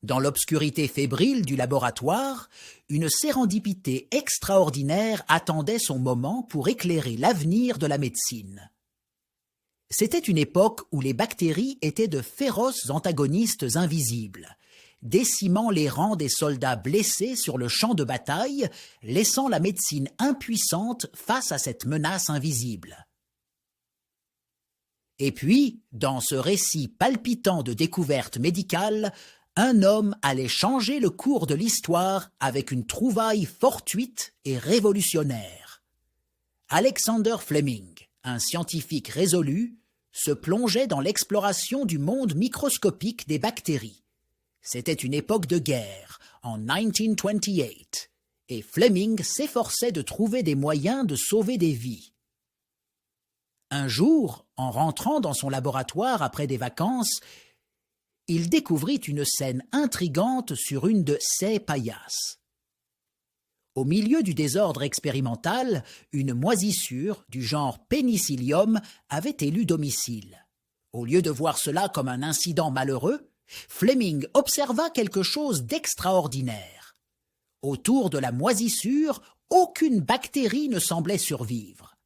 Dans l'obscurité fébrile du laboratoire, une sérendipité extraordinaire attendait son moment pour éclairer l'avenir de la médecine. C'était une époque où les bactéries étaient de féroces antagonistes invisibles, décimant les rangs des soldats blessés sur le champ de bataille, laissant la médecine impuissante face à cette menace invisible. Et puis, dans ce récit palpitant de découvertes médicales, un homme allait changer le cours de l'histoire avec une trouvaille fortuite et révolutionnaire. Alexander Fleming, un scientifique résolu, se plongeait dans l'exploration du monde microscopique des bactéries. C'était une époque de guerre, en 1928, et Fleming s'efforçait de trouver des moyens de sauver des vies. Un jour, en rentrant dans son laboratoire après des vacances, il découvrit une scène intrigante sur une de ses paillasses. Au milieu du désordre expérimental, une moisissure du genre Penicillium avait élu domicile. Au lieu de voir cela comme un incident malheureux, Fleming observa quelque chose d'extraordinaire. Autour de la moisissure, aucune bactérie ne semblait survivre.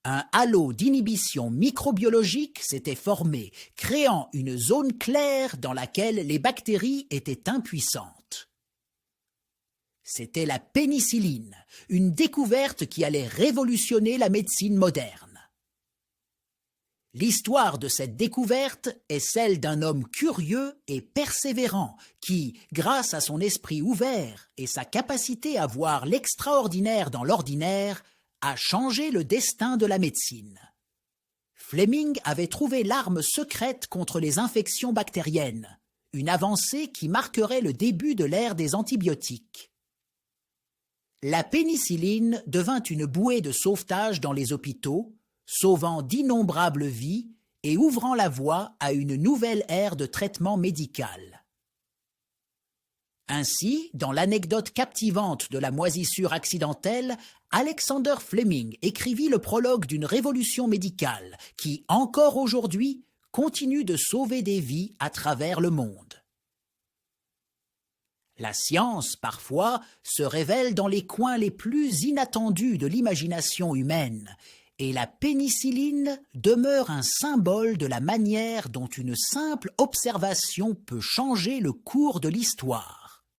Un halo d'inhibition microbiologique s'était formé, créant une zone claire dans laquelle les bactéries étaient impuissantes. C'était la pénicilline, une découverte qui allait révolutionner la médecine moderne. L'histoire de cette découverte est celle d'un homme curieux et persévérant qui, grâce à son esprit ouvert et sa capacité à voir l'extraordinaire dans l'ordinaire, a changé le destin de la médecine. Fleming avait trouvé l'arme secrète contre les infections bactériennes, une avancée qui marquerait le début de l'ère des antibiotiques. La pénicilline devint une bouée de sauvetage dans les hôpitaux, sauvant d'innombrables vies et ouvrant la voie à une nouvelle ère de traitement médical. Ainsi, dans l'anecdote captivante de la moisissure accidentelle, Alexander Fleming écrivit le prologue d'une révolution médicale qui, encore aujourd'hui, continue de sauver des vies à travers le monde. La science, parfois, se révèle dans les coins les plus inattendus de l'imagination humaine, et la pénicilline demeure un symbole de la manière dont une simple observation peut changer le cours de l'histoire.